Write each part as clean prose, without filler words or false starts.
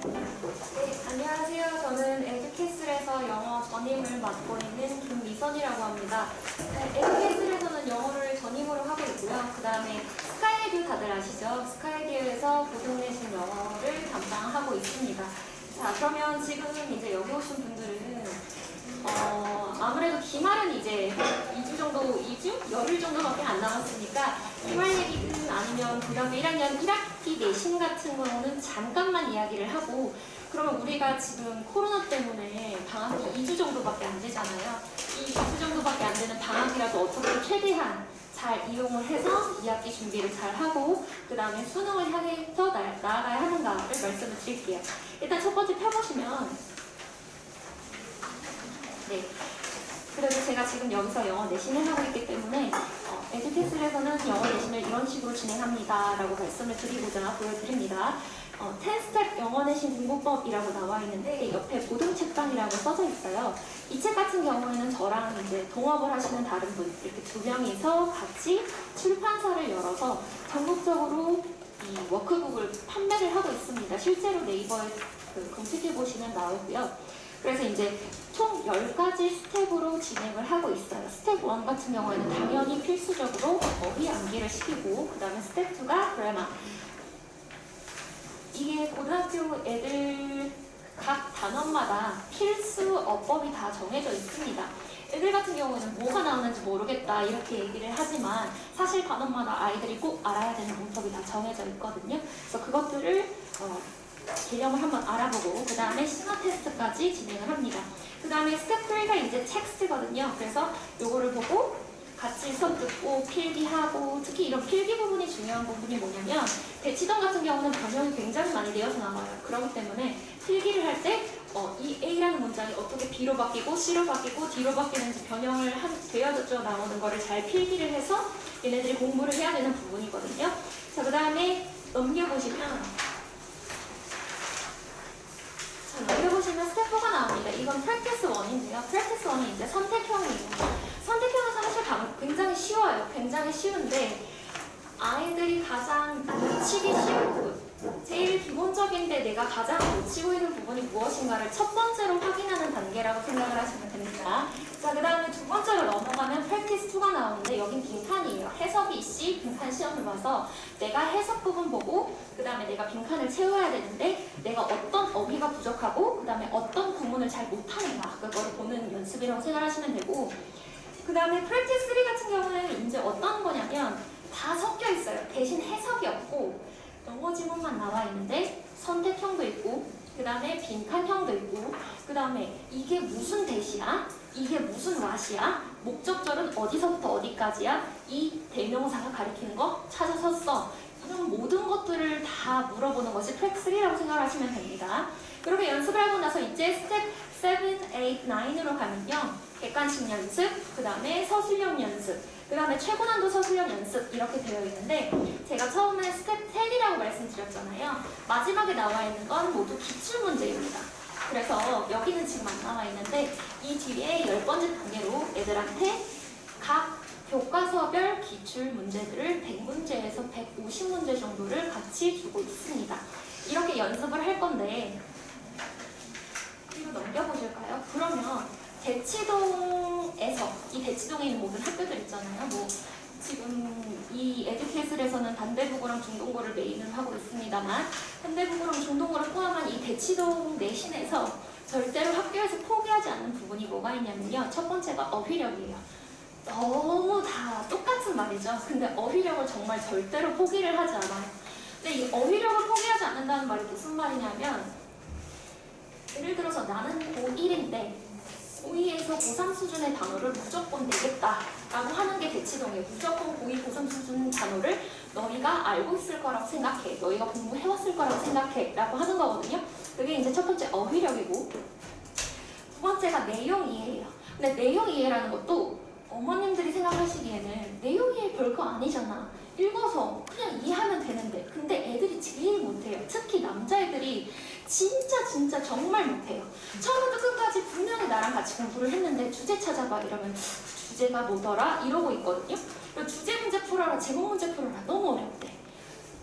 네, 안녕하세요. 저는 에듀캐슬에서 영어 전임을 맡고 있는 김미선이라고 합니다. 네, 에듀캐슬에서는 영어를 전임으로 하고 있고요. 그 다음에 스카이에듀 다들 아시죠? 스카이에듀에서 고등 내신 영어를 담당하고 있습니다. 자, 그러면 지금 이제 여기 오신 분들은 아무래도 기말은 이제 2주 정도, 2주? 열흘 정도밖에 안 남았으니까 기말 얘기든 아니면 그 다음에 1학년 1학기 내신 같은 경우는 잠깐만 이야기를 하고, 그러면 우리가 지금 코로나 때문에 방학이 2주 정도밖에 안 되잖아요. 이 2주 정도밖에 안 되는 방학이라도 어떻게 최대한 잘 이용을 해서 2학기 준비를 잘 하고 그 다음에 수능을 향해서 나아가야 하는가를 말씀을 드릴게요. 일단 첫 번째 펴보시면, 네. 그래서 제가 지금 여기서 영어 내신을 하고 있기 때문에 에듀캐슬에서는 영어 내신을 이런 식으로 진행합니다 라고 말씀을 드리고자 보여드립니다. 10스텝 영어 내신 공부법이라고 나와 있는데 옆에 고등 책방이라고 써져 있어요. 이 책 같은 경우에는 저랑 이제 동업을 하시는 다른 분 이렇게 두 명이서 같이 출판사를 열어서 전국적으로 이 워크북을 판매를 하고 있습니다. 실제로 네이버에 검색해 보시면 나오고요. 그래서 이제 총 10가지 스텝으로 진행을 하고 있어요. 스텝 1 같은 경우에는 당연히 필수적으로 어휘 암기를 시키고, 그 다음에 스텝 2가 그래마. 이게 고등학교 애들 각 단원마다 필수 어법이 다 정해져 있습니다. 애들 같은 경우에는 뭐가 나오는지 모르겠다 이렇게 얘기를 하지만 사실 단원마다 아이들이 꼭 알아야 되는 문법이 다 정해져 있거든요. 그래서 그것들을 개념을 한번 알아보고 그 다음에 심화 테스트까지 진행을 합니다. 그 다음에 스텝 3가 이제 텍스트거든요. 그래서 요거를 보고 같이 수업 듣고 필기하고, 특히 이런 필기 부분이 중요한 부분이 뭐냐면 대치동 같은 경우는 변형이 굉장히 많이 되어서 나와요. 그렇기 때문에 필기를 할 때 이 A라는 문장이 어떻게 B로 바뀌고 C로 바뀌고 D로 바뀌는지 변형을 되어져 나오는 거를 잘 필기를 해서 얘네들이 공부를 해야 되는 부분이거든요. 자, 그 다음에 넘겨보시면 스텝 4가 나옵니다. 이건 프랙티스 1인데요. 프랙티스 1은 이제 선택형이에요. 선택형은 사실 굉장히 쉬워요. 굉장히 쉬운데 아이들이 가장 놓치기 쉬운 부분, 제일 기본적인데 내가 가장 놓치고 있는 부분이 무엇인가를 첫 번째로 확인하는 단계라고 생각을 하시면 됩니다. 자, 그 다음에 두 번째로 넘어가면 프랙티스 2가 나오는데 여긴 빈칸이에요. 해석이 씨 빈칸 시험을 봐서 내가 해석 부분 보고 그 다음에 내가 빈칸을 채워야 되는데 내가 어떤 어휘가 부족하고 그 다음에 어떤 구문을 잘 못하는가 그거를 보는 연습이라고 생각하시면 되고, 그 다음에 프랙티스 3 같은 경우는 이제 어떤 거냐면 다 섞여 있어요. 대신 해석이 없고 영어 지문만 나와 있는데 선택형도 있고 그 다음에 빈칸형도 있고 그 다음에 이게 무슨 대시야? 이게 무슨 왓이야? 목적절은 어디서부터 어디까지야? 이 대명사가 가리키는 거 찾아서 써. 이런 모든 것들을 다 물어보는 것이 트랙 3라고 생각하시면 됩니다. 그렇게 연습을 하고 나서 이제 스텝 7, 8, 9으로 가면요. 객관식 연습, 그 다음에 서술형 연습, 그 다음에 최고난도 서술형 연습 이렇게 되어 있는데 제가 처음에 스텝 10이라고 말씀드렸잖아요. 마지막에 나와 있는 건 모두 기출문제입니다. 그래서 여기는 지금 안 나와 있는데 이 뒤에 10번째 단계로 애들한테 각 교과서별 기출 문제들을 100문제에서 150문제 정도를 같이 주고 있습니다. 이렇게 연습을 할 건데 이거 넘겨보실까요? 그러면 대치동에서, 이 대치동에 있는 모든 학교들 있잖아요. 뭐 지금 이 에듀캐슬에서는 단대부고랑 중동고를 메인으로 하고 있습니다만 단대부고랑 중동고를 포함한 이 대치동 내신에서 절대로 학교에서 포기하지 않는 부분이 뭐가 있냐면요. 첫 번째가 어휘력이에요. 너무 다 똑같은 말이죠. 근데 어휘력을 정말 절대로 포기를 하지 않아요. 근데 이 어휘력을 포기하지 않는다는 말이 무슨 말이냐면 예를 들어서 나는 고1인데 고2에서 고3 수준의 단어를 무조건 내겠다라고 하는 게 대치동이에요. 무조건 고2, 고3 수준 단어를 너희가 알고 있을 거라고 생각해. 너희가 공부해왔을 거라고 생각해. 라고 하는 거거든요. 그게 이제 첫 번째 어휘력이고 두 번째가 내용 이해예요. 근데 내용 이해라는 것도 어머님들이 생각하시기에는 내용 이해 별거 아니잖아. 읽어서 그냥 이해하면 되는데 근데 애들이 제일 못해요. 특히 남자애들이 진짜 정말 못해요. 처음부터 끝까지 분명히 나랑 같이 공부를 했는데 주제 찾아봐 이러면 주제가 뭐더라? 이러고 있거든요. 주제 문제 풀어라, 제목 문제 풀어라 너무 어렵대.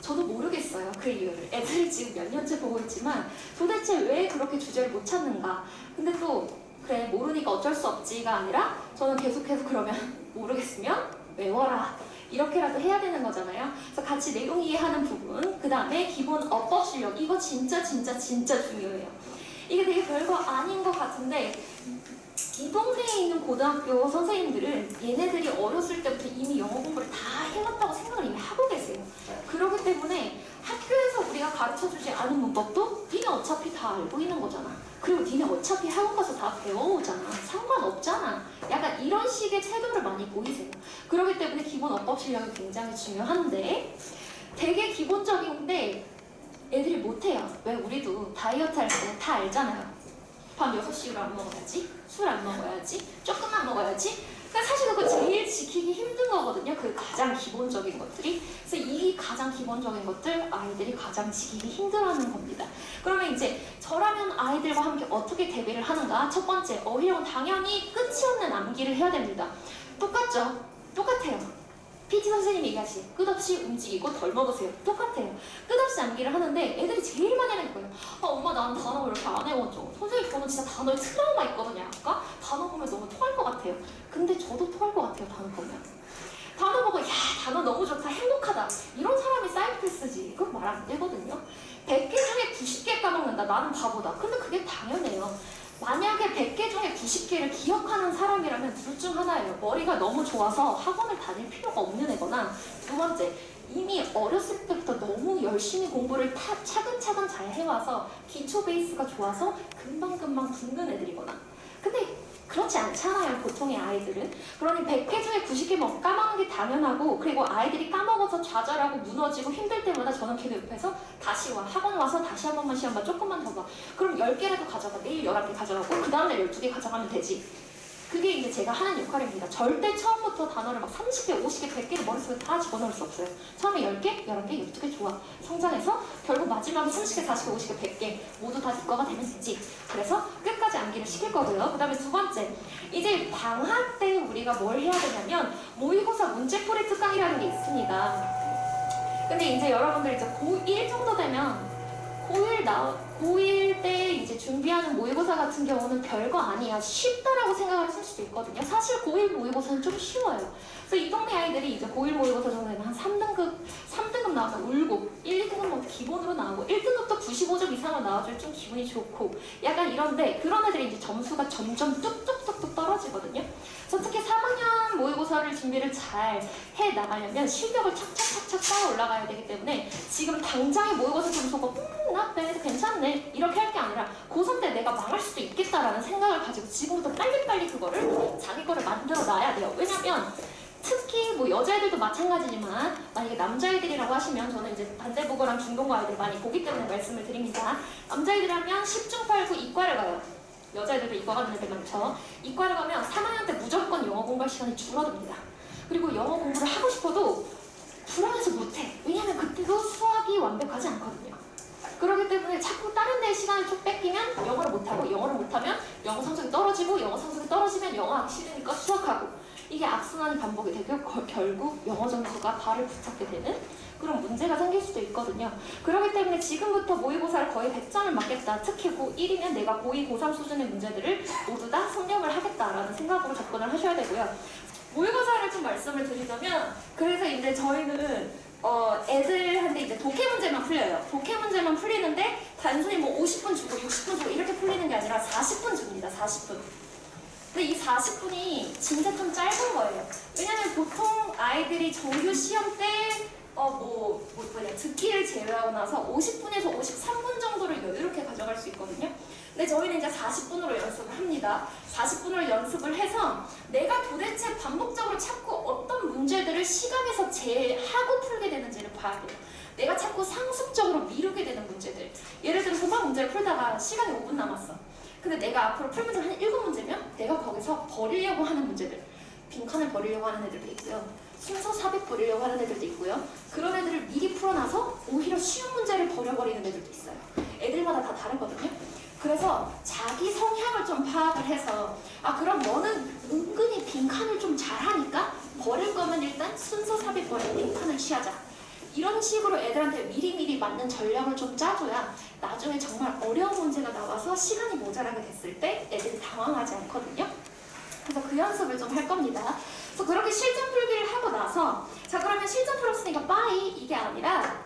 저도 모르겠어요. 그 이유를. 애들을 지금 몇 년째 보고 있지만 도대체 왜 그렇게 주제를 못 찾는가. 근데 또 그래 모르니까 어쩔 수 없지가 아니라 저는 계속해서 그러면 모르겠으면 외워라. 이렇게라도 해야 되는 거잖아요. 그래서 같이 내용 이해하는 부분, 그 다음에 기본 어법 실력, 이거 진짜 중요해요. 이게 되게 별거 아닌 것 같은데 이 동네에 있는 고등학교 선생님들은 얘네들이 어렸을 때부터 이미 영어 공부를 다 해왔다고 생각을 이미 하고 계세요. 그렇기 때문에 학교에서 우리가 가르쳐주지 않은 문법도 니네 어차피 다 알고 있는 거잖아. 그리고 니네 어차피 학원 가서 다 배워오잖아. 상관없잖아. 약간 이런 식의 태도를 많이 보이세요. 그렇기 때문에 기본 어법 실력이 굉장히 중요한데 되게 기본적인데 애들이 못해요. 왜? 우리도 다이어트 할 때 다 알잖아요. 밤 6시 이후로 안 먹어야지, 술 안 먹어야지, 조금만 먹어야지. 그러니까 사실 그거 제일 지키기 힘든 거거든요. 그 가장 기본적인 것들이. 그래서 이 가장 기본적인 것들 아이들이 가장 지키기 힘들어하는 겁니다. 그러면 이제 저라면 아이들과 함께 어떻게 대비를 하는가? 첫 번째, 어휘력은 당연히 끝이 없는 암기를 해야 됩니다. 똑같죠? 똑같아요. PT 선생님이 얘기하시 끝없이 움직이고 덜 먹으세요. 똑같아요. 끝없이 암기를 하는데 애들이 제일 많이 하는 거예요. 아 엄마 나는 단어 왜 이렇게 안 외웠죠? 선생님 저는 진짜 단어에 트라우마 있거든요. 아까 단어 보면 너무 토할 것 같아요. 근데 저도 토할 것 같아요. 단어 보면. 단어 보고 야 단어 너무 좋다 행복하다 이런 사람이 사이코패스지. 그건 말 안 되거든요. 100개 중에 90개 까먹는다. 나는 바보다. 근데 그게 당연해요. 만약에 100개 중에 90개를 기억하는 사람이라면 둘 중 하나예요. 머리가 너무 좋아서 학원을 다닐 필요가 없는 애거나 두 번째, 이미 어렸을 때부터 너무 열심히 공부를 차근차근 잘 해와서 기초 베이스가 좋아서 금방금방 붙는 애들이거나 근데 그렇지 않잖아요. 보통의 아이들은. 그러니 100개 중에 90개 까먹는 게 당연하고 그리고 아이들이 까먹어서 좌절하고 무너지고 힘들 때마다 저는 걔네 옆에서 다시 와. 학원 와서 다시 한 번만 시험 봐. 조금만 더 봐. 그럼 10개라도 가져가. 내일 11개 가져가고 그 다음날 12개 가져가면 되지. 그게 이제 제가 하는 역할입니다. 절대 처음부터 단어를 막 30개, 50개, 100개를 머릿속에 다 집어넣을 수 없어요. 처음에 10개, 11개, 12개 좋아. 성장해서 결국 마지막에 30개, 40개, 50개, 100개 모두 다 네 거가 되면 되지. 그래서 끝까지 암기를 시킬 거고요. 그 다음에 두 번째, 이제 방학 때 우리가 뭘 해야 되냐면 모의고사 문제풀이 특강이라는 게 있습니다. 근데 이제 여러분들 이제 고1 정도 되면 고1 때 이제 준비하는 모의고사 같은 경우는 별거 아니야. 쉽다라고 생각을 하실 수도 있거든요. 사실 고1 모의고사는 좀 쉬워요. 그래서 이 동네 아이들이 이제 고1 모의고사 정도에는 한 3등급 나오면 울고 1, 2등급 뭐 기본으로 나오고 1등급도 95점 이상을 나와줄 좀 기분이 좋고 약간 이런데 그런 애들이 이제 점수가 점점 뚝뚝뚝뚝 떨어지거든요. 그래서 특히 3학년 모의고사를 준비를 잘 해 나가려면 실력을 착착착착 쌓아 올라가야 되기 때문에 지금 당장의 모의고사 점수가 나 괜찮네 이렇게 할 게 아니라 고3 때 내가 망할 수도 있겠다라는 생각을 가지고 지금부터 빨리빨리 그거를 자기 거를 만들어 놔야 돼요. 왜냐면 특히 뭐 여자애들도 마찬가지지만 만약에 남자애들이라고 하시면 저는 이제 반대국어랑 중동고 아이들 많이 보기 때문에 말씀을 드립니다. 남자애들이라면 10중 8구 이과를 가요. 여자애들도 이과 가는 애들 많죠. 이과를 가면 3학년 때 무조건 영어 공부할 시간이 줄어듭니다. 그리고 영어 공부를 하고 싶어도 불안해서 못해. 왜냐면 그때도 수학이 완벽하지 않거든요. 그렇기 때문에 자꾸 다른 데에 시간을 쭉 뺏기면 영어를 못하고 영어를 못하면 영어 성적이 떨어지고 영어 성적이 떨어지면 영어 하기 싫으니까 수학하고 이게 악순환이 반복이 되고 결국 영어 점수가 발을 붙잡게 되는 그런 문제가 생길 수도 있거든요. 그렇기 때문에 지금부터 모의고사를 거의 100점을 맞겠다. 특히 고1이면 내가 고2, 고3 수준의 문제들을 모두 다 승력을 하겠다라는 생각으로 접근을 하셔야 되고요. 모의고사를 좀 말씀을 드리자면 그래서 이제 저희는 애들한테 이제 독해 문제만 풀려요. 독해 문제만 풀리는데 단순히 뭐 50분 주고 60분 주고 이렇게 풀리는 게 아니라 40분 줍니다. 40분. 근데 이 40분이 진짜 좀 짧은 거예요. 왜냐면 보통 아이들이 정규 시험 때 듣기를 제외하고 나서 50분에서 53분 정도를 여유롭게 가져갈 수 있거든요. 근데 저희는 이제 40분으로 연습을 합니다. 40분으로 연습을 해서 내가 도대체 반복적으로 자꾸 어떤 문제들을 시각에서 제하고 풀게 되는지를 봐야 돼요. 내가 자꾸 상습적으로 미루게 되는 문제들. 예를 들어서 막 문제를 풀다가 시간이 5분 남았어. 근데 내가 앞으로 풀 문제가 한 7문제면 내가 거기서 버리려고 하는 문제들, 빈칸을 버리려고 하는 애들도 있고요. 순서 삽입 버리려고 하는 애들도 있고요. 그런 애들을 미리 풀어놔서 오히려 쉬운 문제를 버려버리는 애들도 있어요. 애들마다 다 다르거든요. 그래서 자기 성향을 좀 파악을 해서 그럼 너는 은근히 빈칸을 좀 잘하니까 버릴 거면 일단 순서 삽입 버리고 빈칸을 취하자. 이런 식으로 애들한테 미리미리 맞는 전략을 좀 짜줘야 나중에 정말 어려운 문제가 나와서 시간이 모자라게 됐을 때 애들이 당황하지 않거든요. 그래서 그 연습을 좀 할 겁니다. 그래서 그렇게 실전 풀기를 하고 나서 자 그러면 실전 풀었으니까 빠이 이게 아니라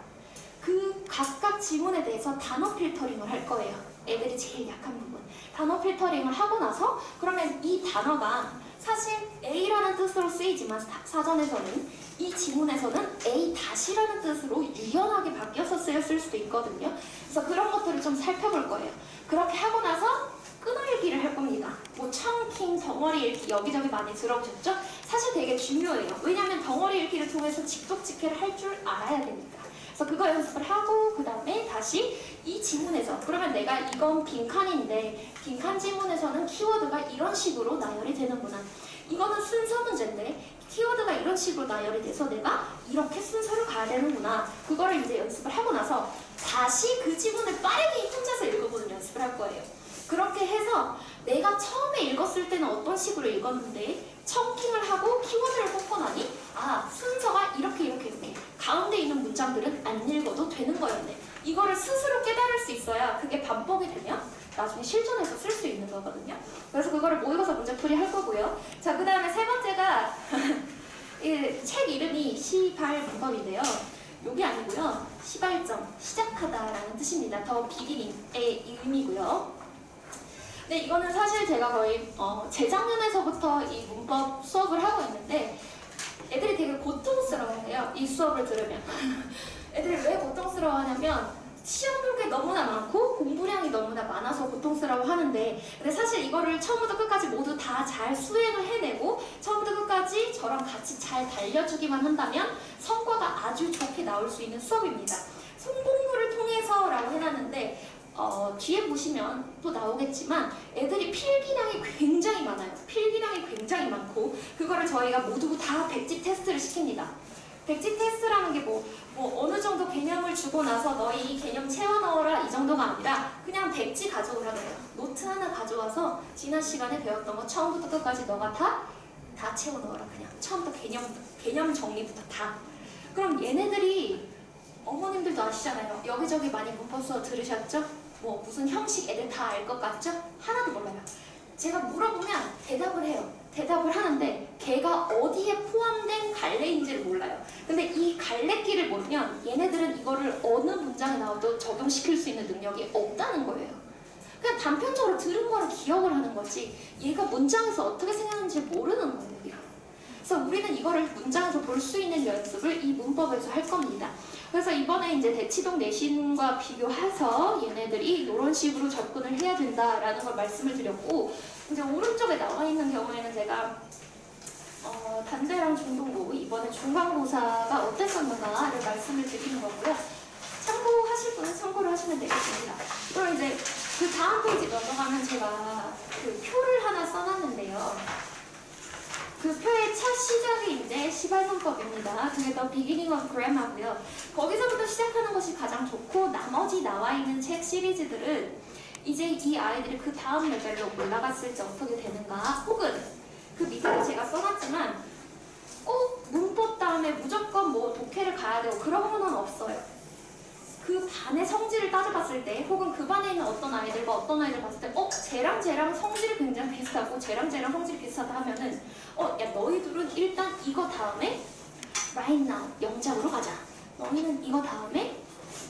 그 각각 지문에 대해서 단어 필터링을 할 거예요. 애들이 제일 약한 부분. 단어 필터링을 하고 나서 그러면 이 단어가 사실 A라는 뜻으로 쓰이지만 사전에서는 이 지문에서는 A-라는 뜻으로 유연하게 바뀌어서 쓰였을 수도 있거든요. 그래서 그런 것들을 좀 살펴볼 거예요. 그렇게 하고 나서 끊어읽기를 할 겁니다. 뭐 청킹, 덩어리 읽기 여기저기 많이 들어보셨죠? 사실 되게 중요해요. 왜냐하면 덩어리 읽기를 통해서 직독직해를 할 줄 알아야 되니까. 그래서 그거 연습을 하고 그 다음에 다시 이 지문에서 그러면 내가 이건 빈칸인데 빈칸 지문에서는 키워드가 이런 식으로 나열이 되는구나. 이거는 순서 문제인데 키워드가 이런 식으로 나열이 돼서 내가 이렇게 순서를 가야 되는구나. 그거를 이제 연습을 하고 나서 다시 그 지문을 빠르게 혼자서 읽어보는 연습을 할 거예요. 그렇게 해서 내가 처음에 읽었을 때는 어떤 식으로 읽었는데 청킹을 하고 키워드를 뽑고 나니 아 순서가 이렇게 가운데 있는 문장들은 안 읽어도 되는 거였네. 이거를 스스로 깨달을 수 있어야 그게 반복이 되면 나중에 실전에서 쓸 수 있는 거거든요. 그래서 그거를 모의고사 문제풀이 할 거고요. 자, 그 다음에 세 번째가 책 이름이 시발 문법인데요. 요게 아니고요. 시발점, 시작하다라는 뜻입니다. 더 비기닝의 의미고요. 네, 이거는 사실 제가 거의 재작년에서부터 이 문법 수업을 하고 있는데 애들이 되게 고통스러워해요. 이 수업을 들으면. 애들이 왜 고통스러워하냐면 시험 볼 게 너무나 많고 공부량이 너무나 많아서 고통스러워하는데 근데 사실 이거를 처음부터 끝까지 모두 다 잘 수행을 해내고 처음부터 끝까지 저랑 같이 잘 달려주기만 한다면 성과가 아주 좋게 나올 수 있는 수업입니다. 손공부를 통해서라고 해놨는데 뒤에 보시면 또 나오겠지만 애들이 필기량이 굉장히 많아요. 필기량이 굉장히 많고 그거를 저희가 모두 다 백지 테스트를 시킵니다. 백지 테스트라는 게 뭐 어느 정도 개념을 주고 나서 너희 이 개념 채워 넣어라 이 정도가 아니라 그냥 백지 가져오라 그래요. 노트 하나 가져와서 지난 시간에 배웠던 거 처음부터 끝까지 너가 다 채워 넣어라. 그냥 처음부터 개념 정리부터 다. 그럼 얘네들이 어머님들도 아시잖아요. 여기저기 많이 문법 수업 들으셨죠? 뭐 무슨 형식 애들 다 알 것 같죠? 하나도 몰라요. 제가 물어보면 대답을 해요. 대답을 하는데 걔가 어디에 포함된 갈래인지를 몰라요. 근데 이 갈래끼를 모르면 얘네들은 이거를 어느 문장에 나와도 적용시킬 수 있는 능력이 없다는 거예요. 그냥 단편적으로 들은 거를 기억을 하는 거지 얘가 문장에서 어떻게 생각하는지 모르는 거예요. 그래서 우리는 이거를 문장에서 볼 수 있는 연습을 이 문법에서 할 겁니다. 그래서 이번에 이제 대치동 내신과 비교해서 얘네들이 이런 식으로 접근을 해야 된다라는 걸 말씀을 드렸고 이제 오른쪽에 나와 있는 경우에는 제가 단대랑 중등고 이번에 중간고사가 어땠었는가를 말씀을 드리는 거고요. 참고하실 분은 참고를 하시면 되겠습니다. 그럼 이제 그 다음 페이지 넘어가면 제가 그 표를 하나 써놨는데요. 그 표의 첫 시작이 이제 시발문법입니다. 그게 더 비기닝 오브 그래머고요. 거기서부터 시작하는 것이 가장 좋고 나머지 나와 있는 책 시리즈들은 이제 이 아이들이 그 다음 레벨로 올라갔을 때 어떻게 되는가 혹은 그 밑에도 제가 써놨지만 꼭 문법 다음에 무조건 뭐 독해를 가야 되고 그런 거는 없어요. 그 반의 성질을 따져봤을 때 혹은 그 반에 있는 어떤 아이들과 어떤 아이들 봤을 때 쟤랑 성질이 굉장히 비슷하고 쟤랑 성질이 비슷하다 하면은 야 너희들은 일단 이거 다음에 right now 영작으로 가자. 너희는 이거 다음에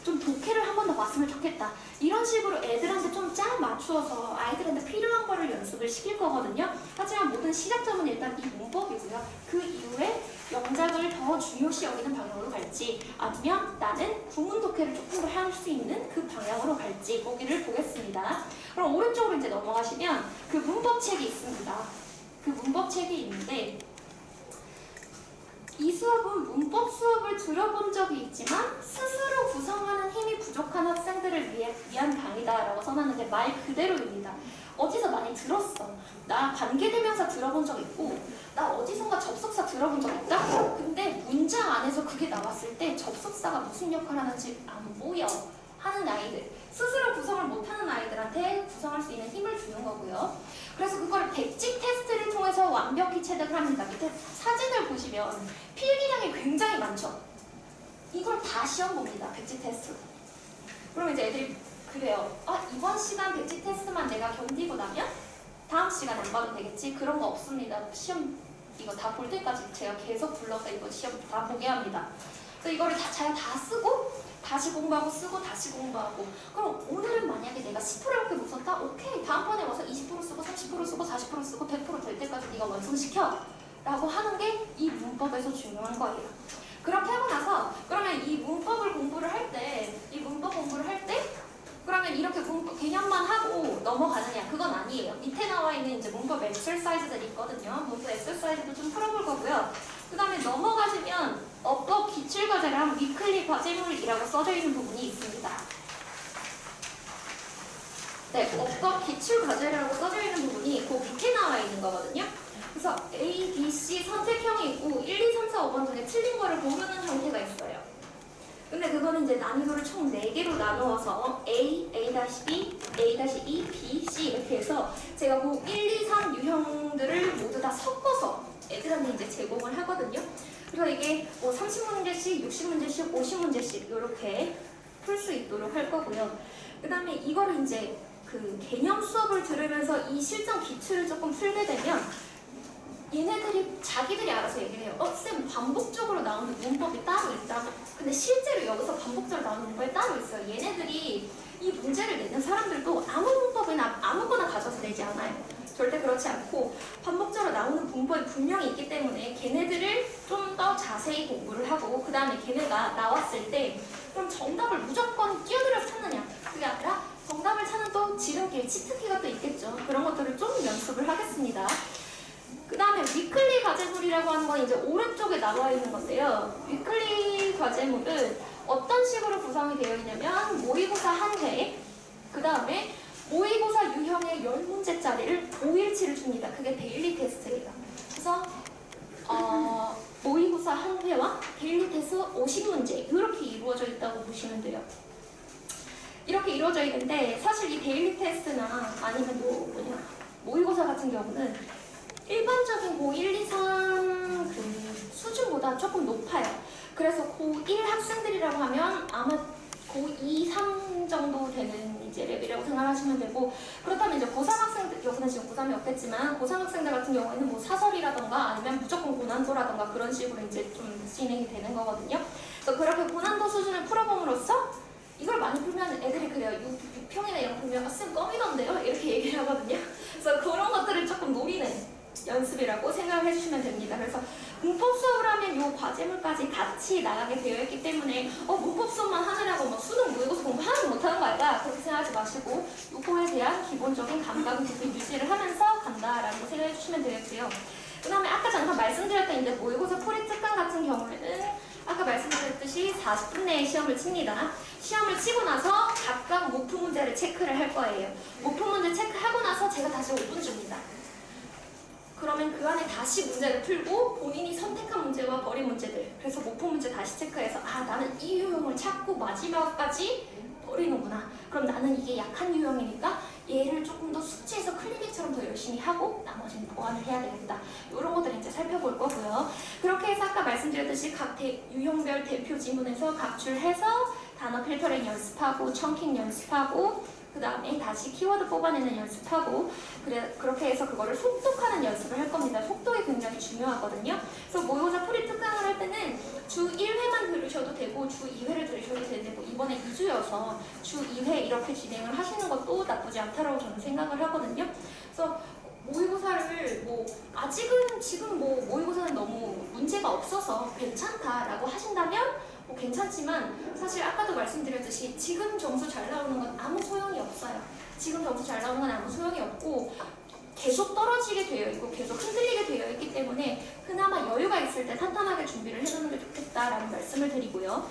좀 독해를 한 번 더 봤으면 좋겠다. 이런 식으로 애들한테 좀 짝 맞추어서 아이들한테 필요한 거를 연습을 시킬 거거든요. 하지만 모든 시작점은 일단 이 문법이고요. 그 이후에 영작을 더 중요시 여기는 방향으로 갈지 아니면 나는 구문 독해를 조금 더 할 수 있는 그 방향으로 갈지 거기를 보겠습니다. 그럼 오른쪽으로 이제 넘어가시면 그 문법책이 있습니다. 그 문법책이 있는데 이 수업은 문법 수업을 들어본 적이 있지만 스스로 구성하는 힘이 부족한 학생들을 위한 강의다라고 써놨는데 말 그대로입니다. 어디서 많이 들었어. 나 관계대명사 들어본 적 있고 나 어디선가 접속사 들어본 적 있다? 근데 문장 안에서 그게 나왔을 때 접속사가 무슨 역할을 하는지 안 보여 하는 아이들 스스로 구성을 못하는 아이들한테 구성할 수 있는 힘을 주는 거고요. 그래서 그걸 백지 테스트를 통해서 완벽히 체득을 합니다. 밑에 사진을 보시면 필기량이 굉장히 많죠. 이걸 다 시험 봅니다. 백지 테스트로. 그럼 이제 애들이 그래요. 아, 이번 시간 백지 테스트만 내가 견디고 나면 다음 시간 안 봐도 되겠지? 그런 거 없습니다. 시험 이거 다 볼 때까지 제가 계속 불러서 이거 시험 다 보게 합니다. 그래서 이거를 잘 다 쓰고 다시 공부하고 쓰고 다시 공부하고. 그럼 오늘은 만약에 내가 10%밖에 못 썼다? 오케이. 다음번에 와서 20% 쓰고 30% 쓰고 40% 쓰고 100% 될 때까지 네가 완성시켜 라고 하는 게 이 문법에서 중요한 거예요. 그렇게 하고 나서 그러면 이 문법을 공부를 할 때 그러면 이렇게 문법 개념만 하고 넘어가느냐? 그건 아니에요. 밑에 나와 있는 이제 문법 엑서사이즈들이 있거든요. 문법 엑서사이즈도 좀 풀어볼 거고요. 그 다음에 넘어가시면 어법 기출과제랑 위클리 과제물이라고 써져 있는 부분이 있습니다. 네, 어법 기출과제라고 써져 있는 부분이 그 밑에 나와 있는 거거든요. 그래서 A, B, C 선택형이 있고 1, 2, 3, 4, 5번 중에 틀린 거를 고르는 형태가 있어요. 근데 그거는 이제 난이도를 총 4개로 나누어서 A, A-B, A-E, B, C 이렇게 해서 제가 그 1, 2, 3 유형들을 모두 다 섞어서 애들한테 이제 제공을 하거든요. 그래서 이게 뭐 30문제씩, 60문제씩, 50문제씩 이렇게 풀 수 있도록 할 거고요. 그 다음에 이거를 이제 그 개념 수업을 들으면서 이 실전 기출을 조금 풀게 되면 얘네들이 자기들이 알아서 얘기를 해요. 쌤 반복적으로 나오는 문법이 따로 있다고. 근데 실제로 여기서 반복적으로 나오는 문법이 따로 있어요. 얘네들이 이 문제를 내는 사람들도 아무 문법이나 아무거나 가져서 내지 않아요. 절대 그렇지 않고 반복적으로 나오는 문법이 분명히 있기 때문에 걔네들을 좀 더 자세히 공부를 하고 그 다음에 걔네가 나왔을 때 그럼 정답을 무조건 뛰어들어서 찾느냐? 그게 아니라 정답을 찾는 또 지름길, 치트키가 또 있겠죠. 그런 것들을 좀 연습을 하겠습니다. 그 다음에 위클리 과제물이라고 하는 건 이제 오른쪽에 나와 있는 건데요. 위클리 과제물은 어떤 식으로 구성이 되어 있냐면 모의고사 한 회, 그 다음에 모의고사 유형의 10문제짜리를 5일치를 줍니다. 그게 데일리 테스트예요. 그래서 모의고사 한 회와 데일리 테스트 50문제 이렇게 이루어져 있다고 보시면 돼요. 이렇게 이루어져 있는데 사실 이 데일리 테스트나 아니면 모의고사 같은 경우는 일반적인 고1, 2, 3 그 수준보다 조금 높아요. 그래서 고1 학생들이라고 하면 아마 고2, 3 정도 되는 이제 레벨이라고 생각하시면 되고, 그렇다면 이제 고3 학생들, 여기는 지금 고3이 없겠지만 고3 학생들 같은 경우에는 뭐 사설이라던가 아니면 무조건 고난도라던가 그런 식으로 이제 좀 진행이 되는 거거든요. 그래서 그렇게 고난도 수준을 풀어봄으로써 이걸 많이 풀면 애들이 그래요. 6평이나 이런 거 풀면 쌤 껌이던데요? 이렇게 얘기를 하거든요. 그래서 그런 것들을 조금 노리는 연습이라고 생각을 해주시면 됩니다. 그래서 문법 수업을 하면 이 과제물까지 같이 나가게 되어 있기 때문에 문법 수업만 하느라고 막 수능 모의고사 공부 하나도 못하는 거 아니다 그렇게 생각하지 마시고 이거에 대한 기본적인 감각을 계속 유지를 하면서 간다라고 생각해 주시면 되겠고요. 그 다음에 아까 잠깐 말씀드렸던 이제 모의고사 풀이 특강 같은 경우에는 아까 말씀드렸듯이 40분 내에 시험을 칩니다. 시험을 치고 나서 각각 모프 문제를 체크를 할 거예요. 모프 문제 체크하고 나서 제가 다시 5분 줍니다. 그러면 그 안에 다시 문제를 풀고 본인이 선택한 문제와 버린 문제들, 그래서 모프 문제 다시 체크해서 나는 이 유형을 찾고 마지막까지 버리는구나. 그럼 나는 이게 약한 유형이니까 얘를 조금 더 숙지해서 클리닉처럼 더 열심히 하고 나머지는 보완을 해야 되겠다. 이런 것들을 이제 살펴볼 거고요. 그렇게 해서 아까 말씀드렸듯이 각 유형별 대표 지문에서 각출해서 단어 필터링 연습하고 청킹 연습하고 그 다음에 다시 키워드 뽑아내는 연습하고 그렇게 해서 그거를 속독하는 연습을 할 겁니다. 속독이 굉장히 중요하거든요. 그래서 모의고사 풀이 특강을 할 때는 주 1회만 들으셔도 되고 주 2회를 들으셔도 되고 이번에 2주여서 주 2회 이렇게 진행을 하시는 것도 나쁘지 않다라고 저는 생각을 하거든요. 그래서 모의고사를 아직은 지금 모의고사는 너무 문제가 없어서 괜찮다라고 하신다면 괜찮지만 사실 아까도 말씀드렸듯이 지금 점수 잘 나오는 건 아무 소용이 없어요. 지금 점수 잘 나오는 건 아무 소용이 없고 계속 떨어지게 되어 있고 계속 흔들리게 되어 있기 때문에 그나마 여유가 있을 때 탄탄하게 준비를 해두는 게 좋겠다라는 말씀을 드리고요.